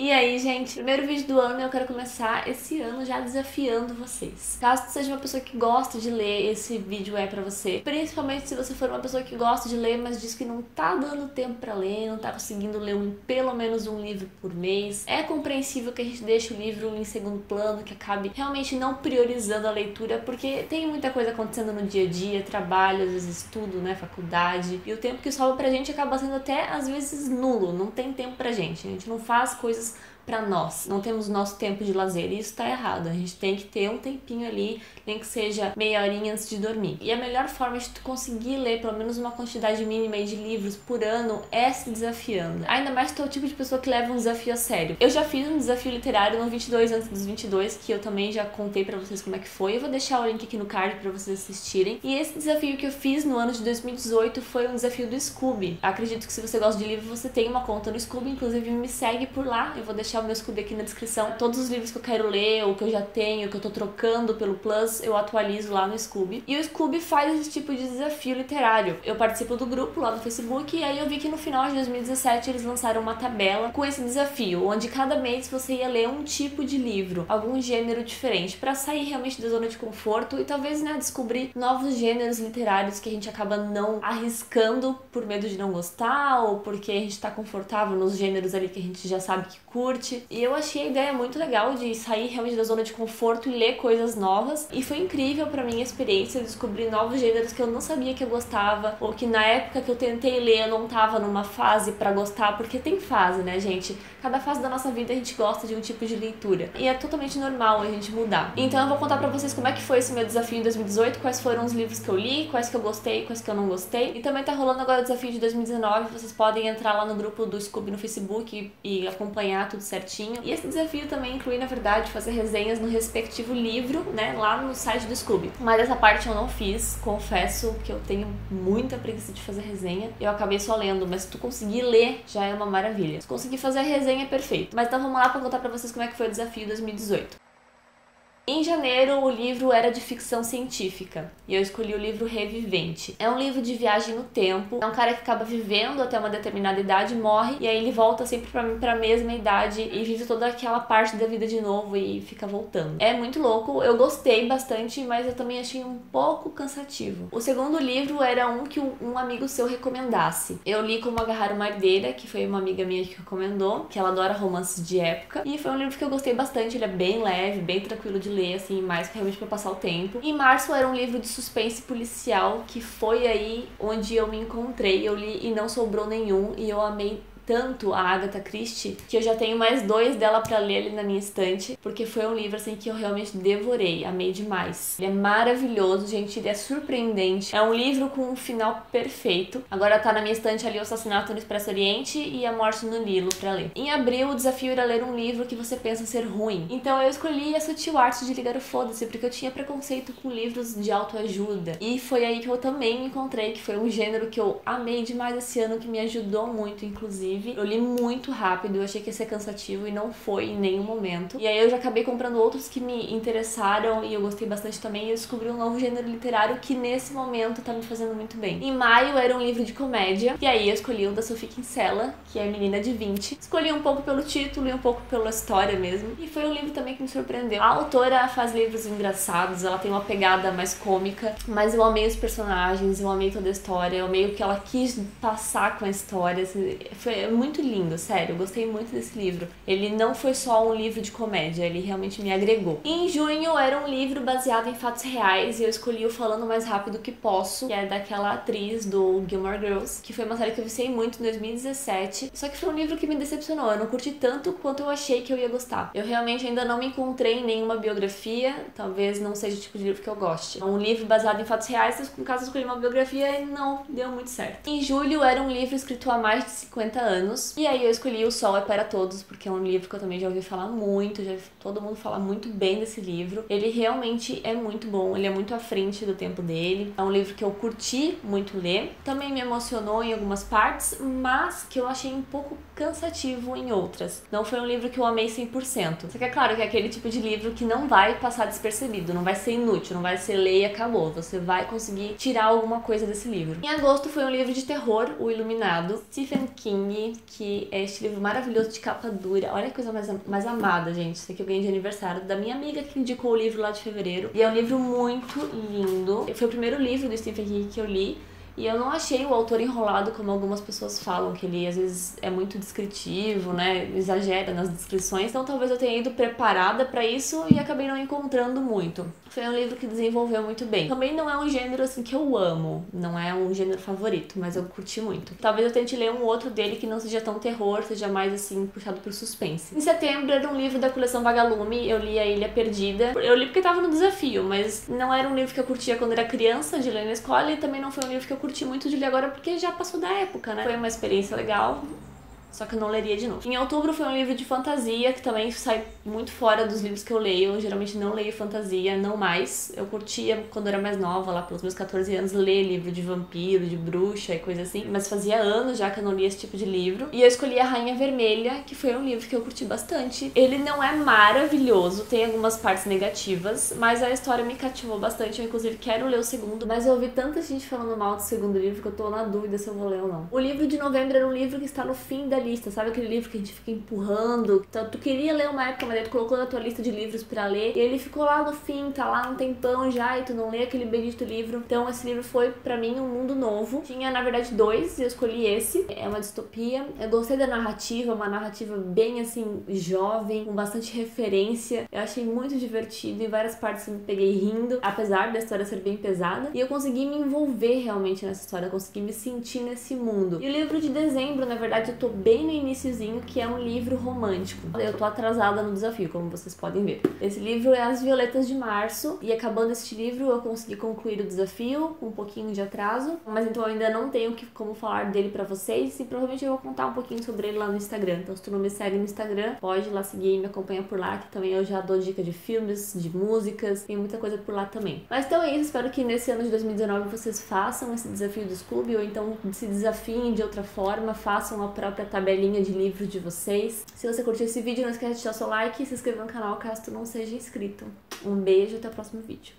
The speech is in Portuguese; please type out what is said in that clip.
E aí, gente, primeiro vídeo do ano e eu quero começar esse ano já desafiando vocês. Caso você seja uma pessoa que gosta de ler, esse vídeo é pra você. Principalmente se você for uma pessoa que gosta de ler, mas diz que não tá dando tempo pra ler, não tá conseguindo ler pelo menos um livro por mês. É compreensível que a gente deixe o livro em segundo plano, que acabe realmente não priorizando a leitura, porque tem muita coisa acontecendo no dia a dia, trabalho, às vezes estudo, né, faculdade. E o tempo que sobra pra gente acaba sendo até, às vezes, nulo. Não tem tempo pra gente. A gente não faz coisas pra nós, não temos nosso tempo de lazer, e isso tá errado. A gente tem que ter um tempinho ali, nem que seja meia horinha antes de dormir. E a melhor forma de tu conseguir ler pelo menos uma quantidade mínima de livros por ano é se desafiando. Ainda mais se tu é o tipo de pessoa que leva um desafio a sério. Eu já fiz um desafio literário no 22 antes dos 22, que eu também já contei pra vocês como é que foi. Eu vou deixar o link aqui no card pra vocês assistirem. E esse desafio que eu fiz no ano de 2018 foi um desafio do Scooby. Acredito que se você gosta de livro, você tem uma conta no Scooby, inclusive me segue por lá. Eu vou deixar o meu Scooby aqui na descrição. Todos os livros que eu quero ler, ou que eu já tenho, que eu tô trocando pelo Plus, eu atualizo lá no Scooby. E o Scooby faz esse tipo de desafio literário. Eu participo do grupo lá no Facebook, e aí eu vi que no final de 2017 eles lançaram uma tabela com esse desafio, onde cada mês você ia ler um tipo de livro, algum gênero diferente, pra sair realmente da zona de conforto e talvez, né, descobrir novos gêneros literários que a gente acaba não arriscando por medo de não gostar, ou porque a gente tá confortável nos gêneros ali que a gente já sabe que curte. E eu achei a ideia muito legal de sair realmente da zona de conforto e ler coisas novas. E foi incrível pra mim a experiência de descobrir novos gêneros que eu não sabia que eu gostava, ou que na época que eu tentei ler eu não tava numa fase pra gostar, porque tem fase, né, gente? Cada fase da nossa vida a gente gosta de um tipo de leitura. E é totalmente normal a gente mudar. Então eu vou contar pra vocês como é que foi esse meu desafio em 2018, quais foram os livros que eu li, quais que eu gostei, quais que eu não gostei. E também tá rolando agora o desafio de 2019, vocês podem entrar lá no grupo do Scooby no Facebook e acompanhar tudo certinho. E esse desafio também inclui, na verdade, fazer resenhas no respectivo livro, né, lá no site do Scooby. Mas essa parte eu não fiz, confesso que eu tenho muita preguiça de fazer resenha. Eu acabei só lendo, mas se tu conseguir ler, já é uma maravilha. Se conseguir fazer a resenha, é perfeito. Mas então vamos lá pra contar pra vocês como é que foi o desafio 2018. Em janeiro, o livro era de ficção científica e eu escolhi o livro Revivente. É um livro de viagem no tempo. É um cara que acaba vivendo até uma determinada idade, morre e aí ele volta sempre pra mesma idade e vive toda aquela parte da vida de novo e fica voltando. É muito louco, eu gostei bastante, mas eu também achei um pouco cansativo. O segundo livro era um que um amigo seu recomendasse. Eu li Como Agarrar uma Herdeira, que foi uma amiga minha que recomendou, que ela adora romances de época, e foi um livro que eu gostei bastante. Ele é bem leve, bem tranquilo de ler, assim, mais que realmente pra passar o tempo. Em março era um livro de suspense policial, que foi aí onde eu me encontrei. Eu li e não sobrou nenhum, e eu amei tanto a Agatha Christie que eu já tenho mais 2 dela pra ler ali na minha estante, porque foi um livro assim que eu realmente devorei, amei demais. Ele é maravilhoso, gente, ele é surpreendente. É um livro com um final perfeito. Agora tá na minha estante ali O Assassinato no Expresso Oriente e A Morte no Nilo pra ler. Em abril, o desafio era ler um livro que você pensa ser ruim. Então eu escolhi A Sutil Arte de Ligar o Foda-se, porque eu tinha preconceito com livros de autoajuda. E foi aí que eu também encontrei, que foi um gênero que eu amei demais esse ano, que me ajudou muito, inclusive. Eu li muito rápido, eu achei que ia ser cansativo e não foi em nenhum momento. E aí eu já acabei comprando outros que me interessaram e eu gostei bastante também. E eu descobri um novo gênero literário que nesse momento tá me fazendo muito bem. Em maio era um livro de comédia, e aí eu escolhi o da Sophie Kinsella, que é Menina de 20. Escolhi um pouco pelo título e um pouco pela história mesmo. E foi um livro também que me surpreendeu. A autora faz livros engraçados, ela tem uma pegada mais cômica, mas eu amei os personagens, eu amei toda a história, eu amei o que ela quis passar com a história. Foi muito lindo, sério, eu gostei muito desse livro. Ele não foi só um livro de comédia, ele realmente me agregou. E em junho era um livro baseado em fatos reais e eu escolhi o Falando Mais Rápido Que Posso, que é daquela atriz do Gilmore Girls, que foi uma série que eu viciei muito em 2017, só que foi um livro que me decepcionou, eu não curti tanto quanto eu achei que eu ia gostar. Eu realmente ainda não me encontrei em nenhuma biografia, talvez não seja o tipo de livro que eu goste. É um livro baseado em fatos reais, no caso eu escolhi uma biografia e não deu muito certo. Em julho era um livro escrito há mais de 50 anos, e aí eu escolhi O Sol é para Todos, porque é um livro que eu também já ouvi falar muito, já vi todo mundo falar muito bem desse livro. Ele realmente é muito bom, ele é muito à frente do tempo dele. É um livro que eu curti muito ler, também me emocionou em algumas partes, mas que eu achei um pouco cansativo em outras. Não foi um livro que eu amei 100%. Só que é claro que é aquele tipo de livro que não vai passar despercebido, não vai ser inútil, não vai ser ler e acabou. Você vai conseguir tirar alguma coisa desse livro. Em agosto foi um livro de terror, O Iluminado, Stephen King. Yogi, que é este livro maravilhoso de capa dura. Olha que coisa mais amada, gente. Isso aqui eu ganhei de aniversário da minha amiga que indicou o livro lá de fevereiro. E é um livro muito lindo. Foi o primeiro livro do Stephen King que eu li. E eu não achei o autor enrolado como algumas pessoas falam, que ele às vezes é muito descritivo, né, exagera nas descrições. Então talvez eu tenha ido preparada pra isso e acabei não encontrando muito. Foi um livro que desenvolveu muito bem. Também não é um gênero assim que eu amo, não é um gênero favorito, mas eu curti muito. Talvez eu tente ler um outro dele que não seja tão terror, seja mais assim puxado pro suspense. Em setembro era um livro da coleção Vagalume, eu li A Ilha Perdida. Eu li porque tava no desafio, mas não era um livro que eu curtia quando era criança, de ler na escola, e também não foi um livro que eu curti muito de ler agora porque já passou da época, né? Foi uma experiência legal, só que eu não leria de novo. Em outubro foi um livro de fantasia, que também sai muito fora dos livros que eu leio. Eu geralmente não leio fantasia, não mais. Eu curtia, quando eu era mais nova, lá pelos meus 14 anos, ler livro de vampiro, de bruxa e coisa assim. Mas fazia anos já que eu não lia esse tipo de livro. E eu escolhi A Rainha Vermelha, que foi um livro que eu curti bastante. Ele não é maravilhoso, tem algumas partes negativas, mas a história me cativou bastante. Eu, inclusive, quero ler o segundo, mas eu ouvi tanta gente falando mal do segundo livro que eu tô na dúvida se eu vou ler ou não. O livro de novembro era um livro que está no fim da lista, sabe aquele livro que a gente fica empurrando? Então, tu queria ler uma época, mas aí tu colocou na tua lista de livros pra ler, e ele ficou lá no fim, tá lá um tempão já, e tu não lê aquele bendito livro. Então esse livro foi pra mim um mundo novo. Tinha, na verdade, 2, e eu escolhi esse. É uma distopia. Eu gostei da narrativa, uma narrativa bem, assim, jovem, com bastante referência. Eu achei muito divertido, e várias partes eu me peguei rindo, apesar da história ser bem pesada. E eu consegui me envolver realmente nessa história, consegui me sentir nesse mundo. E o livro de dezembro, na verdade, eu tô bem no iniciozinho, que é um livro romântico. Eu tô atrasada no desafio, como vocês podem ver. Esse livro é As Violetas de Março, e acabando este livro eu consegui concluir o desafio com um pouquinho de atraso, mas então eu ainda não tenho como falar dele pra vocês, e provavelmente eu vou contar um pouquinho sobre ele lá no Instagram. Então se tu não me segue no Instagram, pode ir lá seguir e me acompanhar por lá, que também eu já dou dica de filmes, de músicas, tem muita coisa por lá também. Mas então é isso, espero que nesse ano de 2019 vocês façam esse desafio do Scooby, ou então se desafiem de outra forma, façam a própria tabelinha de livros de vocês. Se você curtiu esse vídeo, não esquece de deixar o seu like e se inscrever no canal caso tu não seja inscrito. Um beijo e até o próximo vídeo.